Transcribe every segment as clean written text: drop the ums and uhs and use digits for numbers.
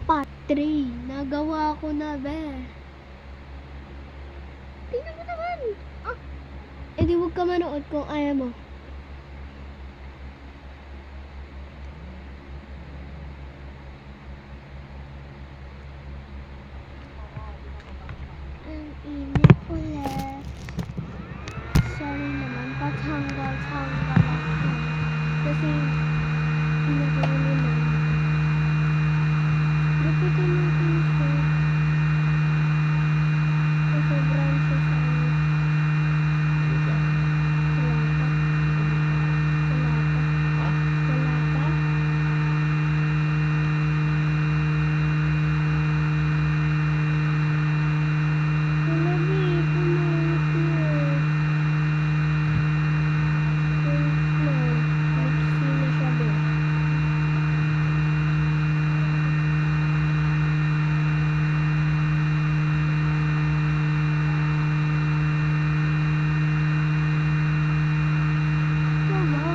Part 3. Nagawa ko na, be. Tingnan mo naman. Eh di huwag ka manood kung ayaw mo. Ang init ulit. Sorry naman, patanggal ako. Kasi, inagawa naman. Lapitin natin siya. Sobrang siya sa ano. Wala pa. Wala, babe. Pumayot na. Wait lang. Maiksi na siya, babe. Mama.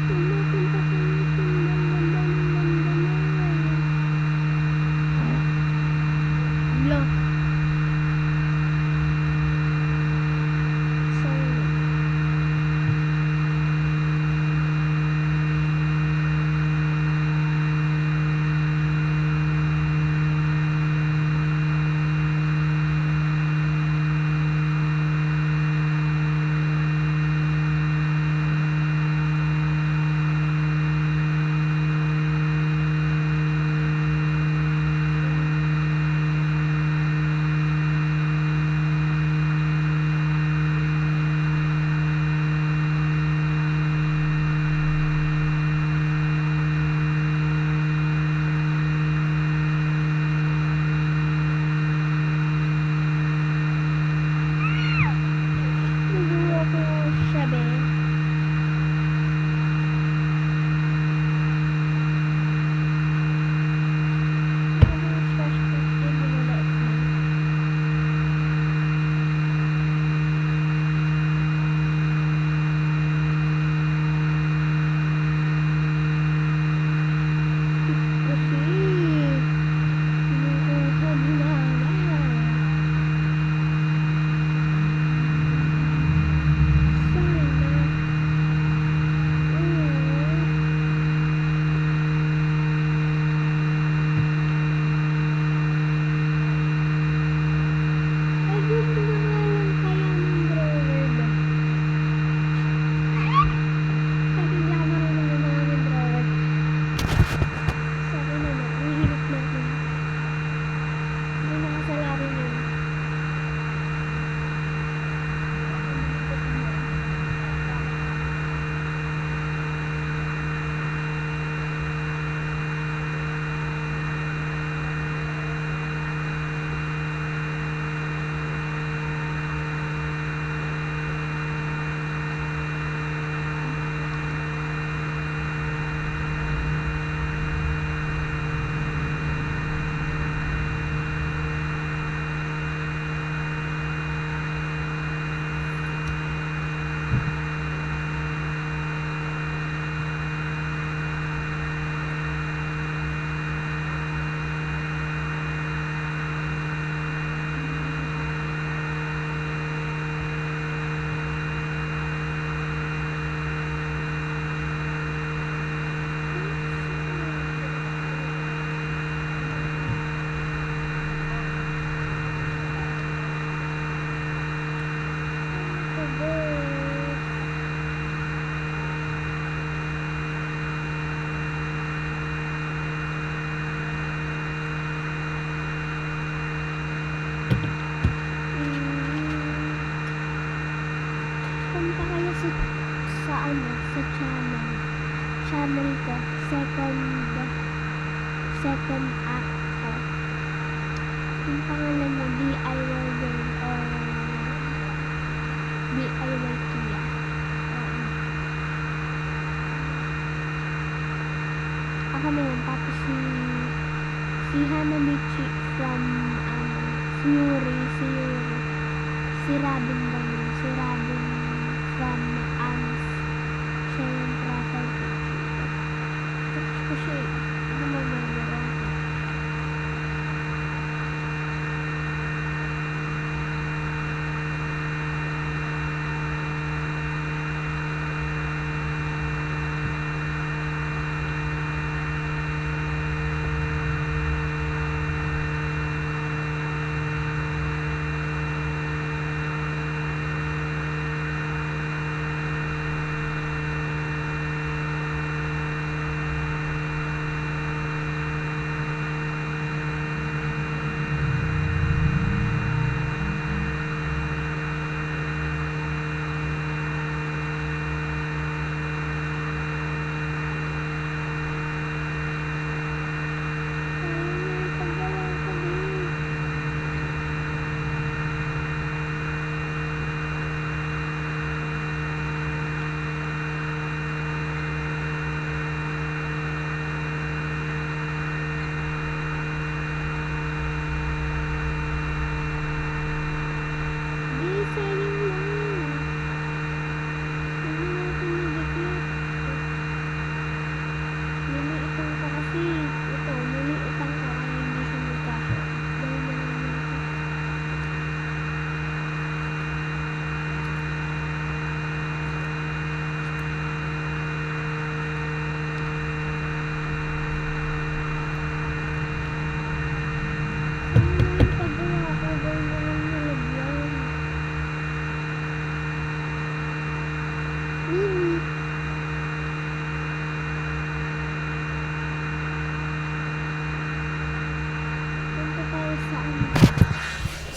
Pumunta kami sa ganda na. Blah. Sorry. Nagawa ko siya, babe. Punta kayo sa ano, sa channel ko, second act ko. Yung pangalan niya, DIY Girl or DIY Kia. Ako na yun, tapos si Si Hanabichi from si Yuri, si Robin naman, si Robin from AMS. Siya yung profile picture. Tapos ko siya, ano magmamara?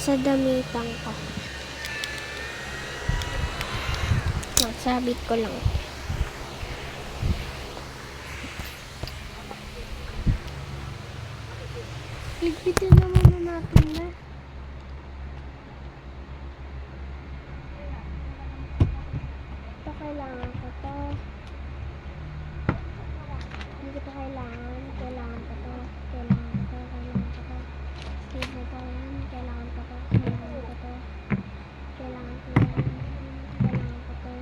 Sa damitan ko. Sabit ko lang. Ligpitin naman na natin na. Ito kailangan ko to. Hindi ko to kailangan. Kailangan ko to. Kailangan ko to. Kailangan ko to. Save na to yan. Kailangan ko to. Kailangan ko to. Kailangan ko yan. Kailangan ko to.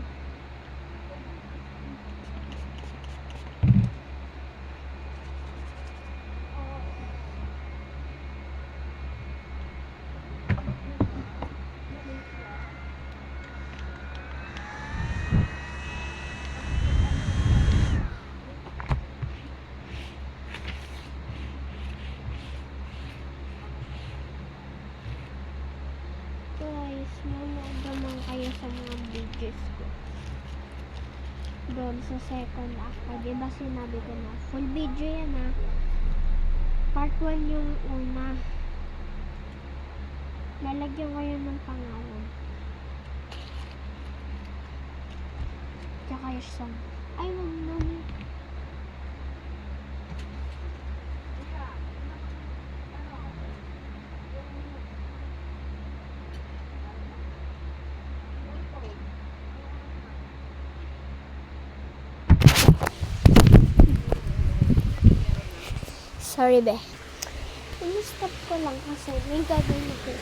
Guys, manood naman kayo sa mga videos ko. Doon sa second act. Diba sinabi ko na full video yan ha. Part 1 yung una. Lalagyan ko yun ng pangalan. Tsaka yung song. Ay, wag na. Sorry, be. Ini-stop ko lang kasi may gagawin ako.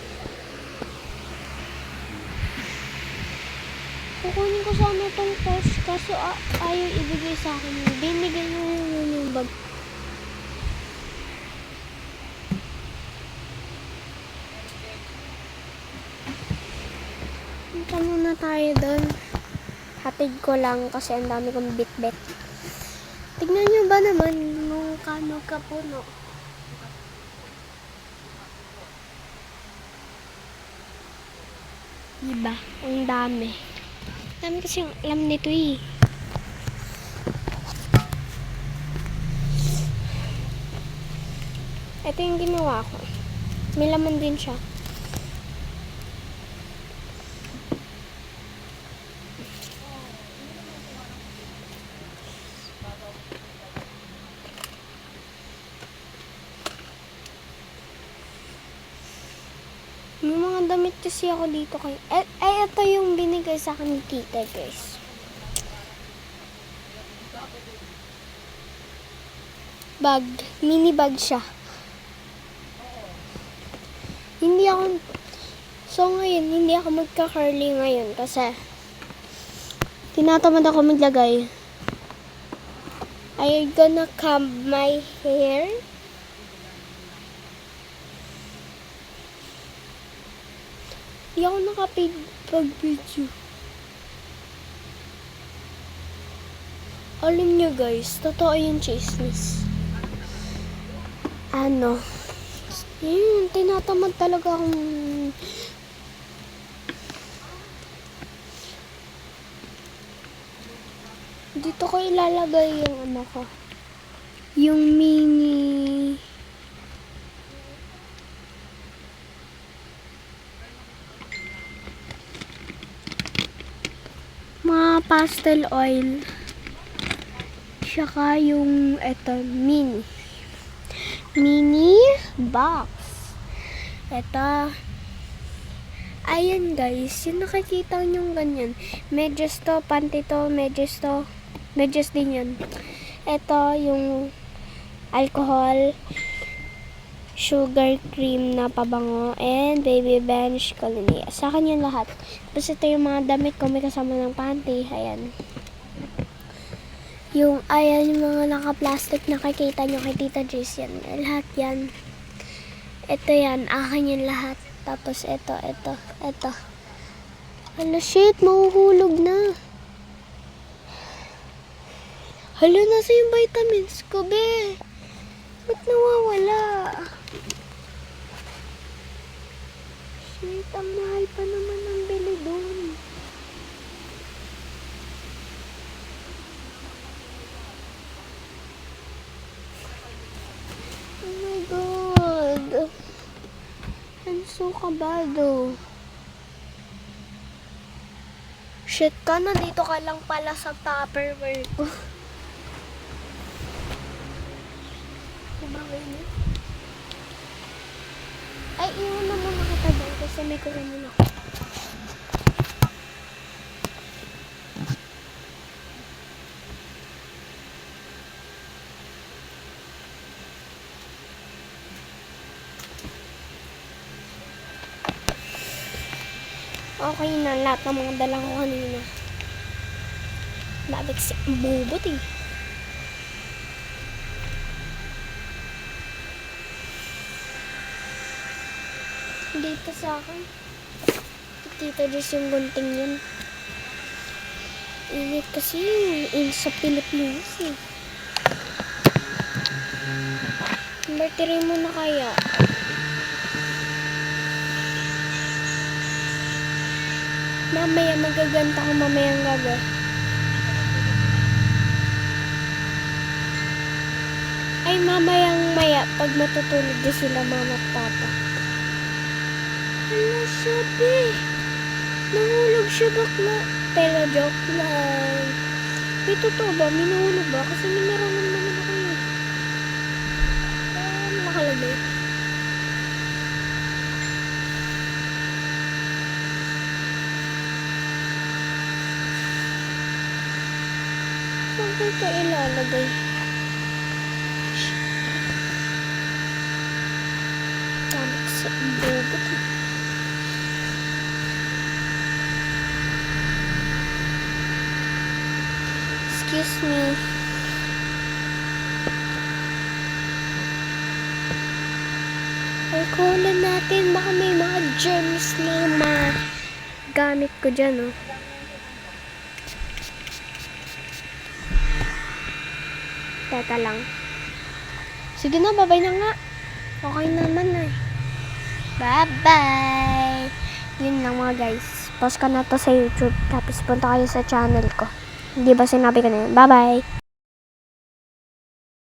Kukunin ko sana itong post kaso ayaw ibigay sa akin. Binigay na yun yung bag. Punta muna tayo doon. Hatid ko lang kasi ang dami kong bit-bit. Tignan nyo ba naman nung kano kapuno? Diba? Ang dami. Dami kasi yung alam nito eh. Ito yung ginawa ko. May laman din siya. May mga damit kasi ako dito kayo. Ito yung binigay sa akin ni tita, guys. Bag. Mini bag siya. Hindi ako, so ngayon, hindi ako magka-curly ngayon kasi tinatamad ako maglagay. I'm gonna comb my hair. Hindi ako nakapag-video. Alam nyo guys, totoo yung chismis. Ano? Yun, tinatamad talaga akong dito ko ilalagay yung ano ko. Yung mini mga pastel oil. Tsaka yung eto mini box. Eto. Ayan guys, yung nakikita nyo ganyan. Medyas to, panty to, medyas to. Medyas din yun. Ito yung alcohol, sugar cream na pabango, and baby bench colony. Sa akin yun lahat. Tapos ito yung mga damit ko, may kasama ng panty. Ayan. Ayan yung mga naka-plastic nakikita nyo kay Tita Jess yan. Lahat yan. Ito yan, akin yung lahat. Tapos ito. Hala shit, mahuhulog na. Hala, nasa yung vitamins ko, be. Ba't nawawala? Shit, ang mahal pa naman ang bili doon. Oh my God. I'm so kabado. Shit ka, nandito ka lang pala sa Tupperware ko. Ay, iwan na muna kita dyan kasi may kukunin ako. Okay na, lahat ng mga dala ko kanina. Labig si bubot eh. Dito sa akin. Tita Jess yung gunting yun. Init kasi sa Pilipinas eh. Martirin mo na kaya. Mamaya magaganta ko mamayang gabi. Ay mamayang maya pag matutulog din sila mama at papa. Hala siya, be. Nahulog siya bakla. Pero joke lang. May totoo ba? May nahulog ba? Kasi may narangan naman ako yun. Nakalagay. Saan ko ito ilalagay? Tamit sa bubot. Excuse me. Alcoholan natin. Baka may mga germs na magamit ko dyan, oh. Teka lang. Sige na, bye-bye na nga. Okay naman eh. Bye-bye! Yun lang mga guys. Post ko na to sa YouTube. Tapos punta kayo sa channel ko. Hindi ba sinabi ko na yun? Bye-bye!